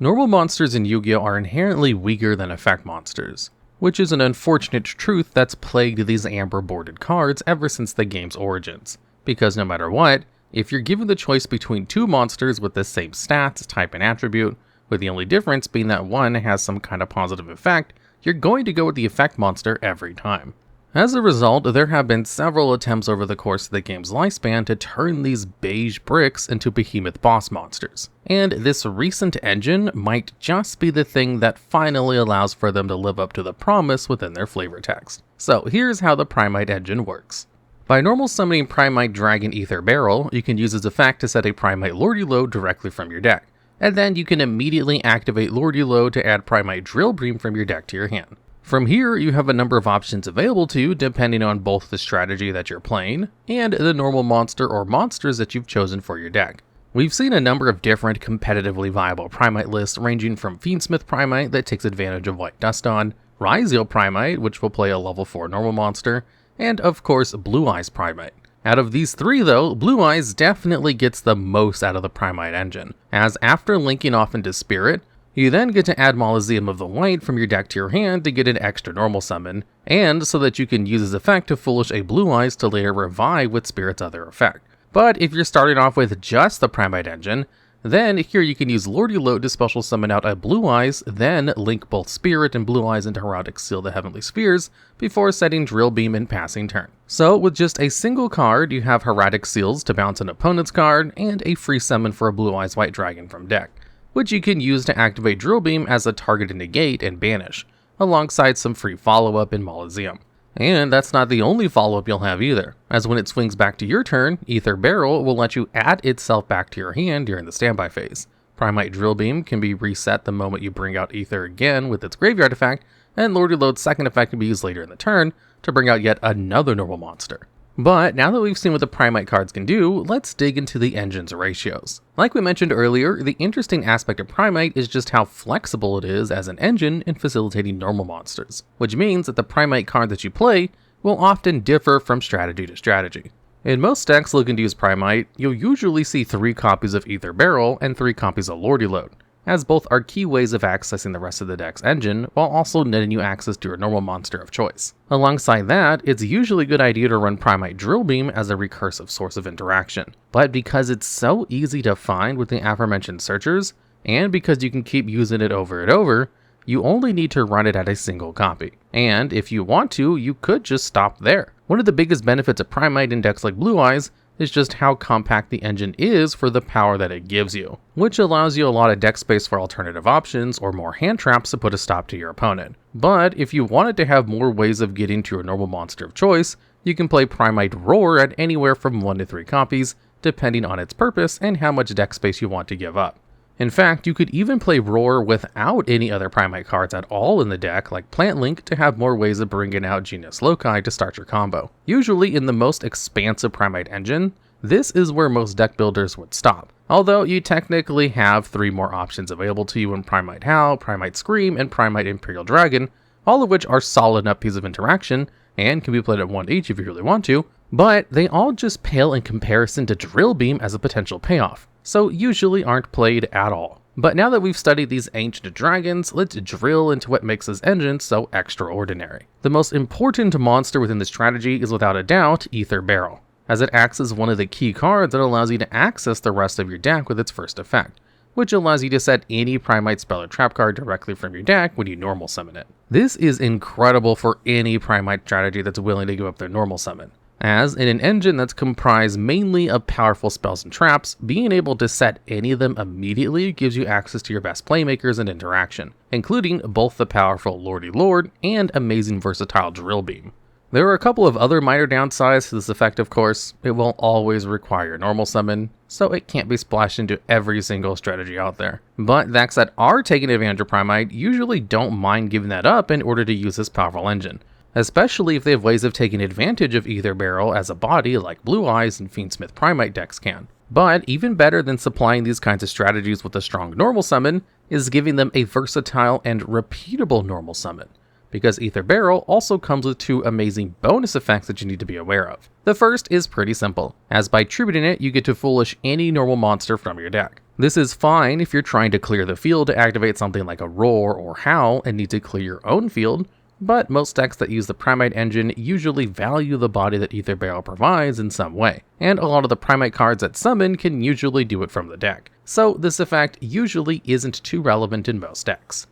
Normal monsters in Yu-Gi-Oh! Are inherently weaker than effect monsters, which is an unfortunate truth that's plagued these amber boarded cards ever since the game's origins. Because no matter what, if you're given the choice between two monsters with the same stats, type, and attribute, with the only difference being that one has some kind of positive effect, you're going to go with the effect monster every time. As a result, there have been several attempts over the course of the game's lifespan to turn these beige bricks into behemoth boss monsters, and this recent engine might just be the thing that finally allows for them to live up to the promise within their flavor text. So here's how the Primite engine works. By normal summoning Primite Dragon Ether Barrel, you can use its effect to set a Primite lode directly from your deck, and then you can immediately activate lode to add Primite Drill Beam from your deck to your hand. From here, you have a number of options available to you depending on both the strategy that you're playing and the normal monster or monsters that you've chosen for your deck. We've seen a number of different competitively viable Primite lists ranging from Fiendsmith Primite that takes advantage of White Dust On, Ryziel Primite, which will play a level 4 normal monster, and of course Blue Eyes Primite. Out of these three though, Blue Eyes definitely gets the most out of the Primite engine, as after linking off into Spirit, you then get to add Mausoleum of the White from your deck to your hand to get an extra normal summon, and so that you can use his effect to foolish a Blue Eyes to later revive with Spirit's other effect. But if you're starting off with just the Primite engine, then here you can use lode to special summon out a Blue Eyes, then link both Spirit and Blue Eyes into Heraldic Seal the Heavenly Spheres before setting Drill Beam in passing turn. So with just a single card, you have Heraldic Seals to bounce an opponent's card, and a free summon for a Blue Eyes White Dragon from deck, which you can use to activate Drill Beam as a target to negate and banish, alongside some free follow-up in Mausoleum. And that's not the only follow-up you'll have either, as when it swings back to your turn, Ether Barrel will let you add itself back to your hand during the standby phase. Primite Drill Beam can be reset the moment you bring out Ether again with its graveyard effect, and Lode's second effect can be used later in the turn to bring out yet another normal monster. But now that we've seen what the Primite cards can do, let's dig into the engine's ratios. Like we mentioned earlier, the interesting aspect of Primite is just how flexible it is as an engine in facilitating normal monsters, which means that the Primite card that you play will often differ from strategy to strategy. In most decks looking to use Primite, you'll usually see 3 copies of Ether Barrel and 3 copies of Lode, as both are key ways of accessing the rest of the deck's engine, while also netting you access to your normal monster of choice. Alongside that, it's usually a good idea to run Primite Drill Beam as a recursive source of interaction. But because it's so easy to find with the aforementioned searchers, and because you can keep using it over and over, you only need to run it at a single copy. And if you want to, you could just stop there. One of the biggest benefits of Primite in decks like Blue Eyes is just how compact the engine is for the power that it gives you, which allows you a lot of deck space for alternative options or more hand traps to put a stop to your opponent. But if you wanted to have more ways of getting to your normal monster of choice, you can play Primite Roar at anywhere from 1 to 3 copies, depending on its purpose and how much deck space you want to give up. In fact, you could even play Roar without any other Primite cards at all in the deck, like Plant Link, to have more ways of bringing out Genius Loci to start your combo. Usually in the most expansive Primite engine, this is where most deck builders would stop, although you technically have 3 more options available to you in Primite Howl, Primite Scream, and Primite Imperial Dragon, all of which are solid enough pieces of interaction, and can be played at 1 each if you really want to, but they all just pale in comparison to Drill Beam as a potential payoff, so usually aren't played at all. But now that we've studied these ancient dragons, let's drill into what makes this engine so extraordinary. The most important monster within the strategy is without a doubt Ether Barrel, as it acts as one of the key cards that allows you to access the rest of your deck with its first effect, which allows you to set any Primite spell or trap card directly from your deck when you normal summon it. This is incredible for any Primite strategy that's willing to give up their normal summon, as in an engine that's comprised mainly of powerful spells and traps, being able to set any of them immediately gives you access to your best playmakers and interaction, including both the powerful Lord and amazing versatile Drill Beam. There are a couple of other minor downsides to this effect, of course. It will always require normal summon, so it can't be splashed into every single strategy out there. But decks that are taking advantage of Primite usually don't mind giving that up in order to use this powerful engine, especially if they have ways of taking advantage of Ether Barrel as a body like Blue Eyes and Fiendsmith Primite decks can. But even better than supplying these kinds of strategies with a strong normal summon is giving them a versatile and repeatable normal summon. because Ether Barrel also comes with two amazing bonus effects that you need to be aware of. The first is pretty simple, as by tributing it, you get to foolish any normal monster from your deck. This is fine if you're trying to clear the field to activate something like a Roar or Howl and need to clear your own field, but most decks that use the Primite engine usually value the body that Ether Barrel provides in some way, and a lot of the Primite cards that summon can usually do it from the deck, so this effect usually isn't too relevant in most decks.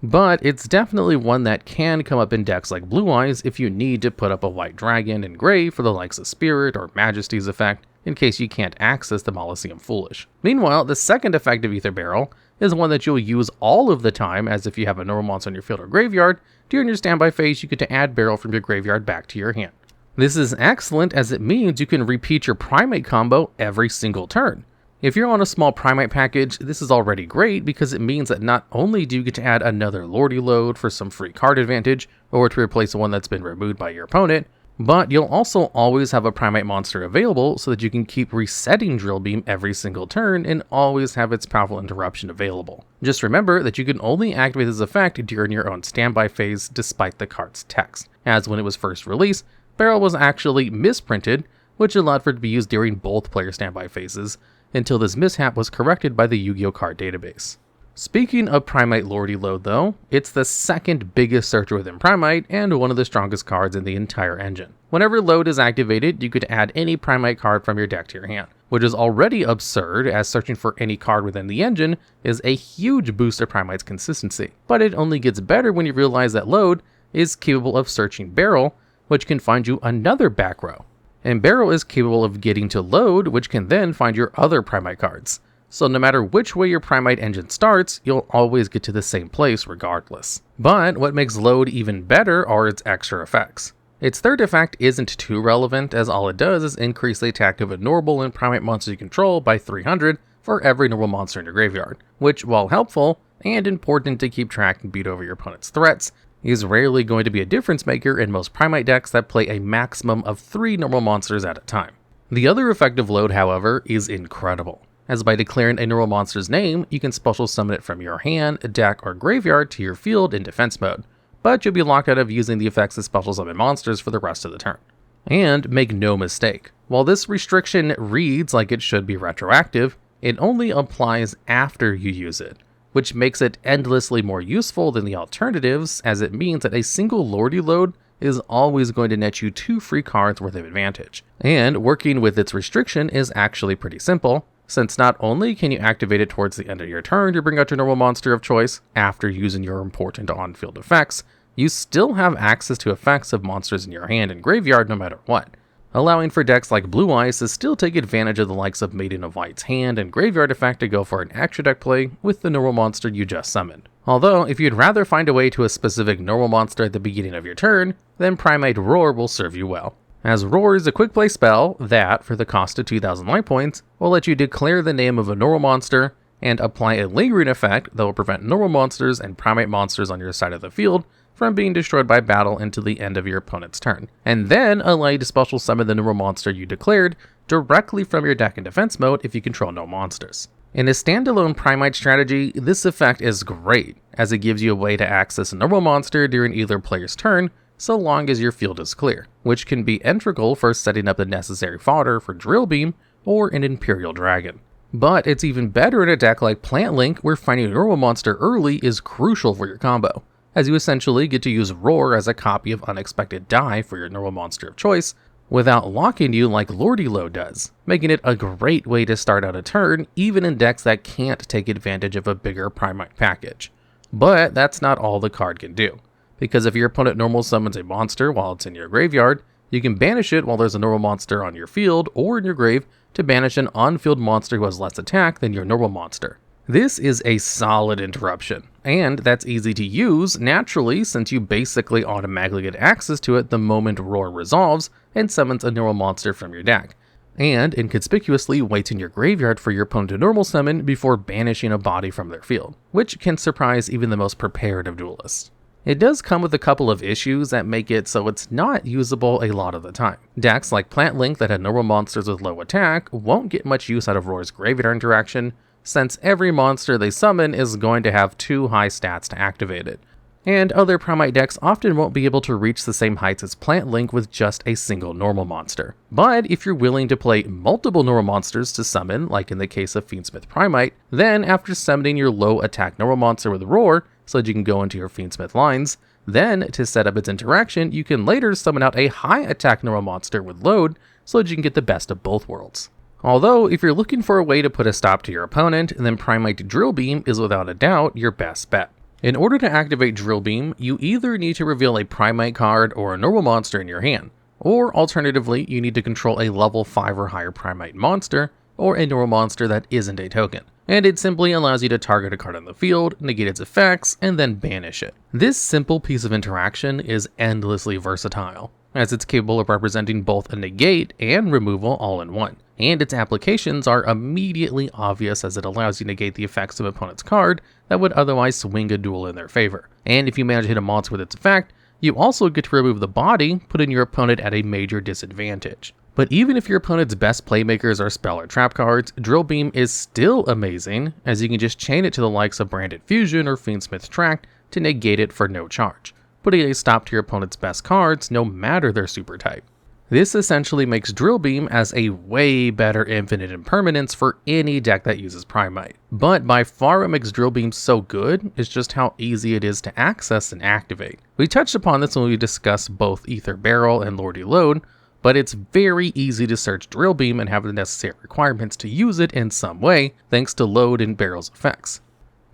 But it's definitely one that can come up in decks like Blue Eyes if you need to put up a white dragon in gray for the likes of Spirit or Majesty's effect, in case you can't access the Molosseum Foolish. Meanwhile, the second effect of Ether Barrel is one that you'll use all of the time, as if you have a normal monster in your field or graveyard, during your standby phase you get to add Barrel from your graveyard back to your hand. This is excellent as it means you can repeat your Primate combo every single turn. If you're on a small Primite package, this is already great because it means that not only do you get to add another Lordy Lode for some free card advantage, or to replace one that's been removed by your opponent, but you'll also always have a Primite monster available so that you can keep resetting Drill Beam every single turn and always have its powerful interruption available. Just remember that you can only activate this effect during your own standby phase despite the card's text, as when it was first released, Barrel was actually misprinted, which allowed for it to be used during both player standby phases, until this mishap was corrected by the Yu-Gi-Oh card database. Speaking of Primite Lordy Lode though, it's the second biggest searcher within Primite and one of the strongest cards in the entire engine. Whenever Lode is activated, you could add any Primite card from your deck to your hand, which is already absurd as searching for any card within the engine is a huge boost to Primite's consistency. But it only gets better when you realize that Lode is capable of searching Barrel, which can find you another back row. And Barrel is capable of getting to Lode, which can then find your other Primite cards. So no matter which way your Primite engine starts, you'll always get to the same place regardless. But what makes Lode even better are its extra effects. Its third effect isn't too relevant, as all it does is increase the attack of a normal and Primite monster you control by 300 for every normal monster in your graveyard, which, while helpful and important to keep track and beat over your opponent's threats, is rarely going to be a difference maker in most Primite decks that play a maximum of 3 normal monsters at a time. The other effect of Lode, however, is incredible, as by declaring a normal monster's name, you can special summon it from your hand, deck, or graveyard to your field in defense mode, but you'll be locked out of using the effects of special summon monsters for the rest of the turn. And make no mistake, while this restriction reads like it should be retroactive, it only applies after you use it, which makes it endlessly more useful than the alternatives, as it means that a single Lordy Lode is always going to net you 2 free cards worth of advantage. And working with its restriction is actually pretty simple, since not only can you activate it towards the end of your turn to bring out your normal monster of choice after using your important on-field effects, you still have access to effects of monsters in your hand and graveyard no matter what, allowing for decks like Blue Eyes to still take advantage of the likes of Maiden of Light's hand and graveyard effect to go for an extra deck play with the normal monster you just summoned. Although, if you'd rather find a way to a specific normal monster at the beginning of your turn, then Primite Roar will serve you well, as Roar is a quick play spell that, for the cost of 2,000 life points, will let you declare the name of a normal monster and apply a lingering effect that will prevent normal monsters and Primite monsters on your side of the field from being destroyed by battle until the end of your opponent's turn, and then allow you to special summon the normal monster you declared directly from your deck in defense mode if you control no monsters. In a standalone Primite strategy, this effect is great, as it gives you a way to access a normal monster during either player's turn, so long as your field is clear, which can be integral for setting up the necessary fodder for Drill Beam or an Imperial Dragon. But it's even better in a deck like Plant Link, where finding a normal monster early is crucial for your combo, as you essentially get to use Roar as a copy of Unexpected Die for your normal monster of choice, without locking you like Lordy Lode does, making it a great way to start out a turn even in decks that can't take advantage of a bigger Primite package. But that's not all the card can do, because if your opponent normal summons a monster while it's in your graveyard, you can banish it while there's a normal monster on your field or in your grave to banish an on-field monster who has less attack than your normal monster. This is a solid interruption, and that's easy to use naturally since you basically automatically get access to it the moment Roar resolves and summons a normal monster from your deck, and inconspicuously waits in your graveyard for your opponent to normal summon before banishing a body from their field, which can surprise even the most prepared of duelists. It does come with a couple of issues that make it so it's not usable a lot of the time. Decks like Plant Link that had normal monsters with low attack won't get much use out of Roar's graveyard interaction, since every monster they summon is going to have too high stats to activate it. and other Primite decks often won't be able to reach the same heights as Plant Link with just a single normal monster. But if you're willing to play multiple normal monsters to summon, like in the case of Fiendsmith Primite, then after summoning your low attack normal monster with Roar, so that you can go into your Fiendsmith lines, then to set up its interaction, you can later summon out a high attack normal monster with Lode, so that you can get the best of both worlds. Although, if you're looking for a way to put a stop to your opponent, then Primite Drill Beam is without a doubt your best bet. In order to activate Drill Beam, you either need to reveal a Primite card or a normal monster in your hand, or alternatively, you need to control a level 5 or higher Primite monster, or a normal monster that isn't a token, and it simply allows you to target a card on the field, negate its effects, and then banish it. This simple piece of interaction is endlessly versatile, as it's capable of representing both a negate and removal all in one, and its applications are immediately obvious as it allows you to negate the effects of an opponent's card that would otherwise swing a duel in their favor. And if you manage to hit a monster with its effect, you also get to remove the body, putting your opponent at a major disadvantage. But even if your opponent's best playmakers are spell or trap cards, Drill Beam is still amazing, as you can just chain it to the likes of Branded Fusion or Fiendsmith Tract to negate it for no charge, putting a stop to your opponent's best cards no matter their super type. This essentially makes Drill Beam as a way better infinite impermanence for any deck that uses Primite. But by far what makes Drill Beam so good is just how easy it is to access and activate. We touched upon this when we discussed both Ether Barrel and Lordy Lode, but it's very easy to search Drill Beam and have the necessary requirements to use it in some way, thanks to Lode and Barrel's effects,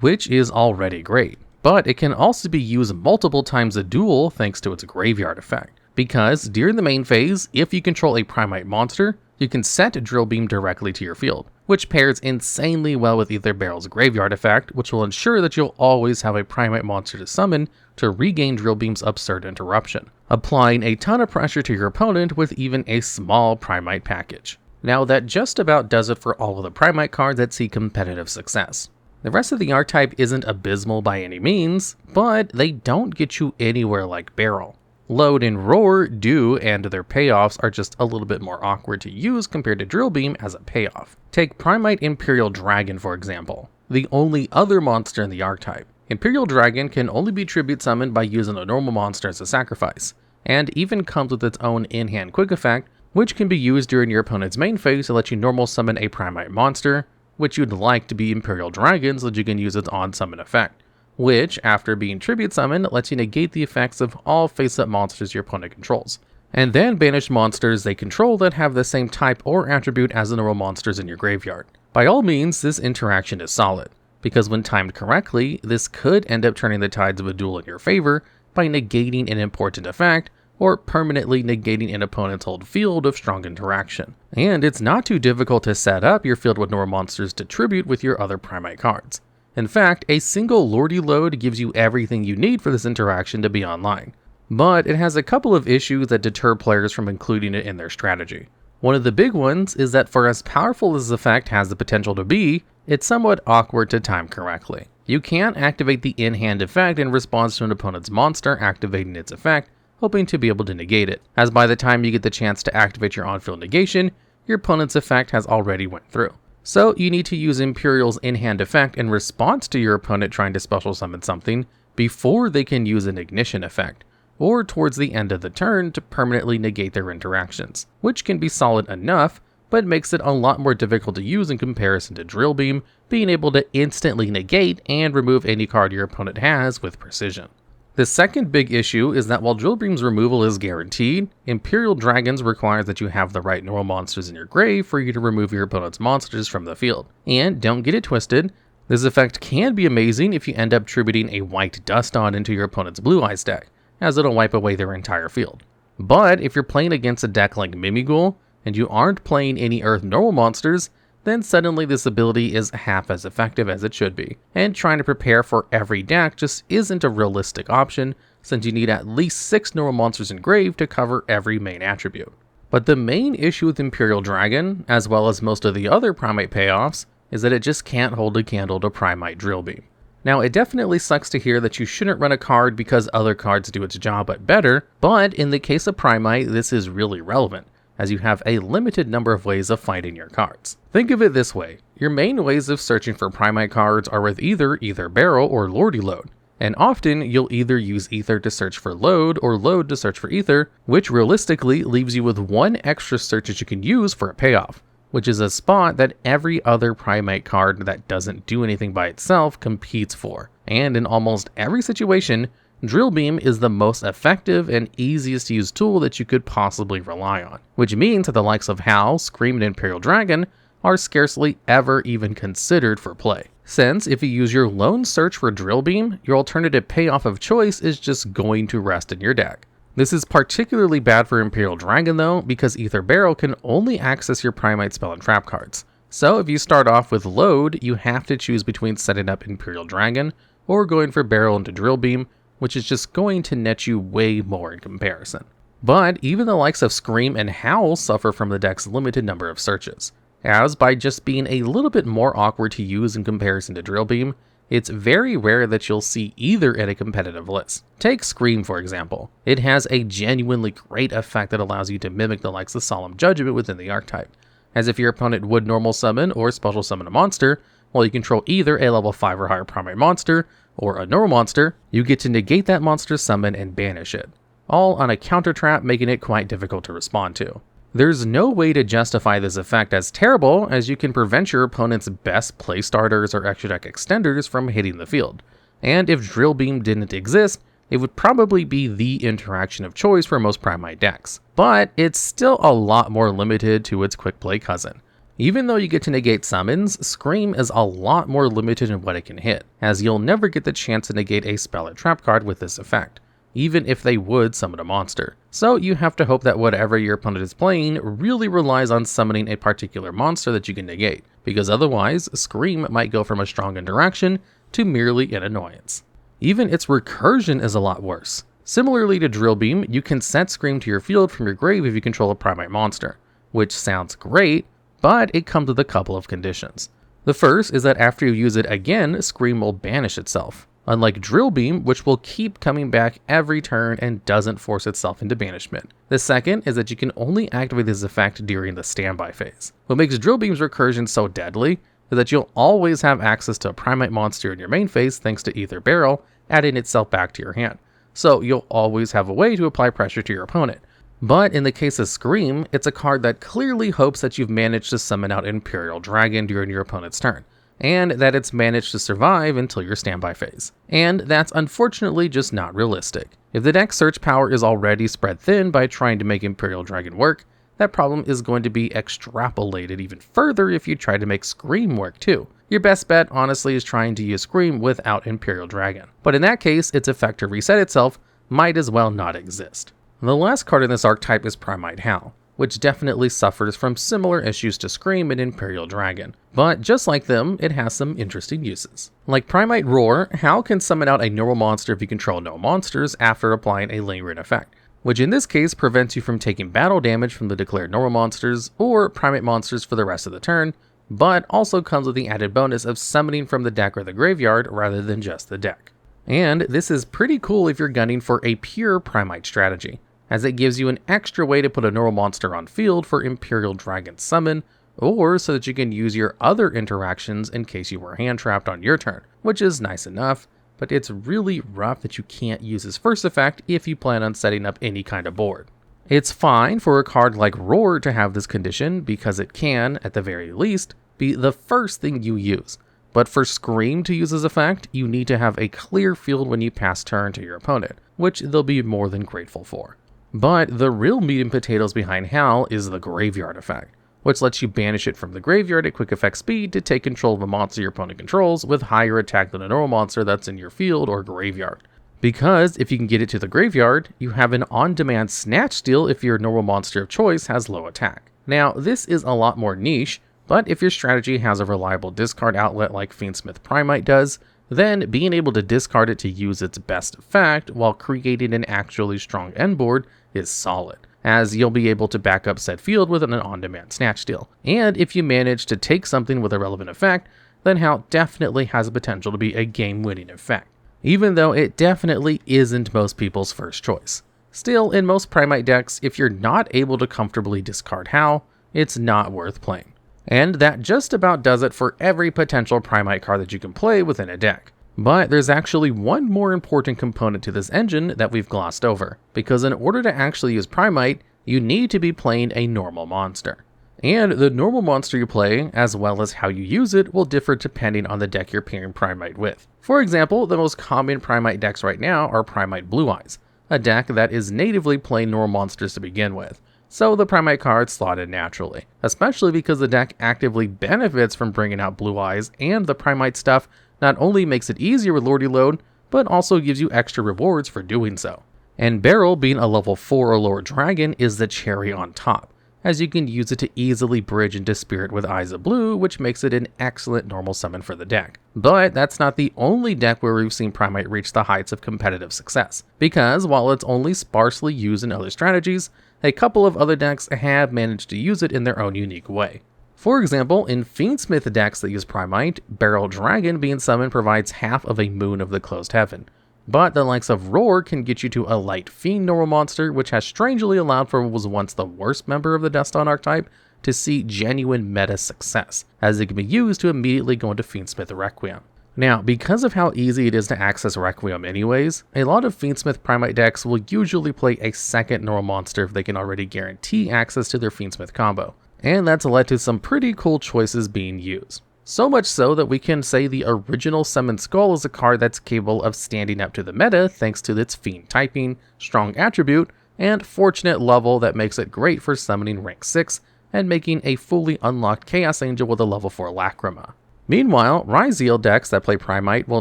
which is already great. But it can also be used multiple times a duel thanks to its graveyard effect. Because during the main phase, if you control a Primite monster, you can set Drill Beam directly to your field, which pairs insanely well with Ether Barrel's graveyard effect, which will ensure that you'll always have a Primite monster to summon to regain Drill Beam's absurd interruption, applying a ton of pressure to your opponent with even a small Primite package. Now that just about does it for all of the Primite cards that see competitive success. The rest of the archetype isn't abysmal by any means, but they don't get you anywhere like Barrel. Lode and Roar do, and their payoffs are just a little bit more awkward to use compared to Drill Beam as a payoff. Take Primite Imperial Dragon for example, the only other monster in the archetype. Imperial Dragon can only be tribute summoned by using a normal monster as a sacrifice, and even comes with its own in-hand quick effect, which can be used during your opponent's main phase to let you normal summon a Primite monster, which you'd like to be Imperial Dragon so that you can use its on-summon effect, which, after being tribute summoned, lets you negate the effects of all face-up monsters your opponent controls, and then banish monsters they control that have the same type or attribute as the normal monsters in your graveyard. By all means, this interaction is solid, because when timed correctly, this could end up turning the tides of a duel in your favor by negating an important effect, or permanently negating an opponent's whole field of strong interaction. And it's not too difficult to set up your field with normal monsters to tribute with your other Primite cards. In fact, a single Lordy Lode gives you everything you need for this interaction to be online. But it has a couple of issues that deter players from including it in their strategy. One of the big ones is that for as powerful as this effect has the potential to be, it's somewhat awkward to time correctly. You can't activate the in-hand effect in response to an opponent's monster activating its effect, hoping to be able to negate it, as by the time you get the chance to activate your on-field negation, your opponent's effect has already went through. So you need to use Imperial's in-hand effect in response to your opponent trying to special summon something before they can use an ignition effect, or towards the end of the turn to permanently negate their interactions, which can be solid enough, but makes it a lot more difficult to use in comparison to Drill Beam, being able to instantly negate and remove any card your opponent has with precision. The second big issue is that while Drill Beam's removal is guaranteed, Imperial Dragons requires that you have the right normal monsters in your grave for you to remove your opponent's monsters from the field. And don't get it twisted, this effect can be amazing if you end up tributing a white Duston into your opponent's Blue Eyes deck, as it'll wipe away their entire field. But if you're playing against a deck like Mimighoul, and you aren't playing any Earth normal monsters, then suddenly this ability is half as effective as it should be, and trying to prepare for every deck just isn't a realistic option, since you need at least 6 normal monsters engraved to cover every main attribute. But the main issue with Imperial Dragon, as well as most of the other Primite payoffs, is that it just can't hold a candle to Primite Drill Beam. Now, it definitely sucks to hear that you shouldn't run a card because other cards do its job but better, but in the case of Primite, this is really relevant, as you have a limited number of ways of finding your cards. Think of it this way, your main ways of searching for Primite cards are with either Barrel or Lordy Lode, And often you'll either use ether to search for lode or lode to search for ether, which realistically leaves you with one extra search that you can use for a payoff, which is a spot that every other Primite card that doesn't do anything by itself competes for. And in almost every situation, Drill Beam is the most effective and easiest to use tool that you could possibly rely on, which means that the likes of Howl, Scream, and Imperial Dragon are scarcely ever even considered for play. Since if you use your lone search for Drill Beam, your alternative payoff of choice is just going to rest in your deck. This is particularly bad for Imperial Dragon though, because Ether Barrel can only access your Primite spell and trap cards. So if you start off with Lode, you have to choose between setting up Imperial Dragon or going for Barrel into Drill Beam, which is just going to net you way more in comparison. But even the likes of Scream and Howl suffer from the deck's limited number of searches, as by just being a little bit more awkward to use in comparison to Drill Beam, it's very rare that you'll see either in a competitive list. Take Scream for example. It has a genuinely great effect that allows you to mimic the likes of Solemn Judgment within the archetype, as if your opponent would normal summon or special summon a monster, while you control either a level 5 or higher Primite monster, or a normal monster, you get to negate that monster's summon and banish it, all on a counter trap, making it quite difficult to respond to. There's no way to justify this effect as terrible, as you can prevent your opponent's best play starters or extra deck extenders from hitting the field. And if Drill Beam didn't exist, it would probably be the interaction of choice for most Primite decks. But it's still a lot more limited to its quick play cousin. Even though you get to negate summons, Scream is a lot more limited in what it can hit, as you'll never get the chance to negate a spell or trap card with this effect, even if they would summon a monster. So you have to hope that whatever your opponent is playing really relies on summoning a particular monster that you can negate, because otherwise, Scream might go from a strong interaction to merely an annoyance. Even its recursion is a lot worse. Similarly to Drill Beam, you can set Scream to your field from your grave if you control a Primite monster, which sounds great, but it comes with a couple of conditions. The first is that after you use it again, Scream will banish itself, unlike Drill Beam, which will keep coming back every turn and doesn't force itself into banishment. The second is that you can only activate this effect during the standby phase. What makes Drill Beam's recursion so deadly is that you'll always have access to a Primite monster in your main phase thanks to Ether Barrel adding itself back to your hand, so you'll always have a way to apply pressure to your opponent. But in the case of Scream, it's a card that clearly hopes that you've managed to summon out Imperial Dragon during your opponent's turn, and that it's managed to survive until your standby phase. And that's unfortunately just not realistic. If the deck's search power is already spread thin by trying to make Imperial Dragon work, that problem is going to be extrapolated even further if you try to make Scream work too. Your best bet honestly is trying to use Scream without Imperial Dragon, but in that case, its effect to reset itself might as well not exist. The last card in this archetype is Primite Howl, which definitely suffers from similar issues to Scream and Imperial Dragon, but just like them, it has some interesting uses. Like Primite Roar, Howl can summon out a normal monster if you control no monsters after applying a lingering effect, which in this case prevents you from taking battle damage from the declared normal monsters or Primate monsters for the rest of the turn, but also comes with the added bonus of summoning from the deck or the graveyard rather than just the deck. And this is pretty cool if you're gunning for a pure Primite strategy, as it gives you an extra way to put a normal monster on field for Imperial Dragon summon, or so that you can use your other interactions in case you were hand trapped on your turn, which is nice enough, but it's really rough that you can't use his first effect if you plan on setting up any kind of board. It's fine for a card like Roar to have this condition because it can, at the very least, be the first thing you use. But for Scream to use this effect, you need to have a clear field when you pass turn to your opponent, which they'll be more than grateful for. But the real meat and potatoes behind Howl is the graveyard effect, which lets you banish it from the graveyard at quick effect speed to take control of a monster your opponent controls with higher attack than a normal monster that's in your field or graveyard. Because if you can get it to the graveyard, you have an on-demand snatch steal if your normal monster of choice has low attack. Now, this is a lot more niche, but if your strategy has a reliable discard outlet like Fiendsmith Primite does, then being able to discard it to use its best effect while creating an actually strong end board is solid, as you'll be able to back up said field with an on-demand snatch steal. And if you manage to take something with a relevant effect, then Howl definitely has the potential to be a game-winning effect, even though it definitely isn't most people's first choice. Still, in most Primite decks, if you're not able to comfortably discard Howl, it's not worth playing. And that just about does it for every potential Primite card that you can play within a deck. But there's actually one more important component to this engine that we've glossed over, because in order to actually use Primite, you need to be playing a normal monster. And the normal monster you play, as well as how you use it, will differ depending on the deck you're pairing Primite with. For example, the most common Primite decks right now are Primite Blue Eyes, a deck that is natively playing normal monsters to begin with, so the Primite cards slot in naturally, especially because the deck actively benefits from bringing out Blue Eyes, and the Primite stuff not only makes it easier with Lordy Load, but also gives you extra rewards for doing so. And Barrel, being a level 4 or lower dragon, is the cherry on top, as you can use it to easily bridge into Spirit with Eyes of Blue, which makes it an excellent normal summon for the deck. But that's not the only deck where we've seen Primite reach the heights of competitive success, because while it's only sparsely used in other strategies, a couple of other decks have managed to use it in their own unique way. For example, in Fiendsmith decks that use Primite, Barrel Dragon being summoned provides half of a Moon of the Closed Heaven. But the likes of Roar can get you to a Light Fiend normal monster, which has strangely allowed for what was once the worst member of the Deston archetype to see genuine meta success, as it can be used to immediately go into Fiendsmith Requiem. Now, because of how easy it is to access Requiem anyways, a lot of Fiendsmith Primite decks will usually play a second normal monster if they can already guarantee access to their Fiendsmith combo, and that's led to some pretty cool choices being used. So much so that we can say the original Summon Skull is a card that's capable of standing up to the meta thanks to its Fiend typing, strong attribute, and fortunate level that makes it great for summoning rank 6 and making a fully unlocked Chaos Angel with a level 4 Lacrima. Meanwhile, Ryziel decks that play Primite will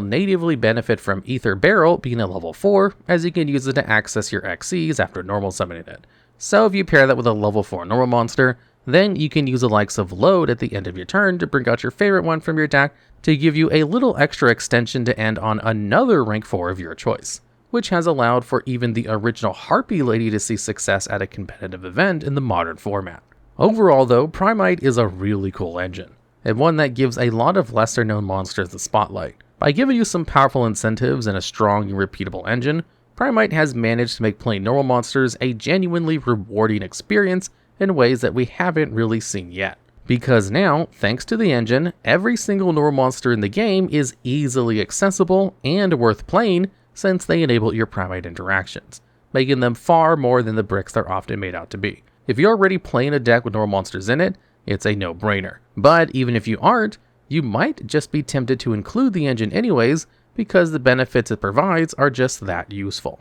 natively benefit from Ether Barrel being a level 4, as you can use it to access your XCs after normal summoning it. So if you pair that with a level 4 normal monster, then you can use the likes of Lode at the end of your turn to bring out your favorite one from your deck to give you a little extra extension to end on another rank 4 of your choice, which has allowed for even the original Harpy Lady to see success at a competitive event in the modern format. Overall though, Primite is a really cool engine, and one that gives a lot of lesser known monsters the spotlight. By giving you some powerful incentives and a strong and repeatable engine, Primite has managed to make playing normal monsters a genuinely rewarding experience in ways that we haven't really seen yet. Because now, thanks to the engine, every single normal monster in the game is easily accessible and worth playing since they enable your Primite interactions, making them far more than the bricks they're often made out to be. If you're already playing a deck with normal monsters in it, it's a no-brainer. But even if you aren't, you might just be tempted to include the engine anyways because the benefits it provides are just that useful.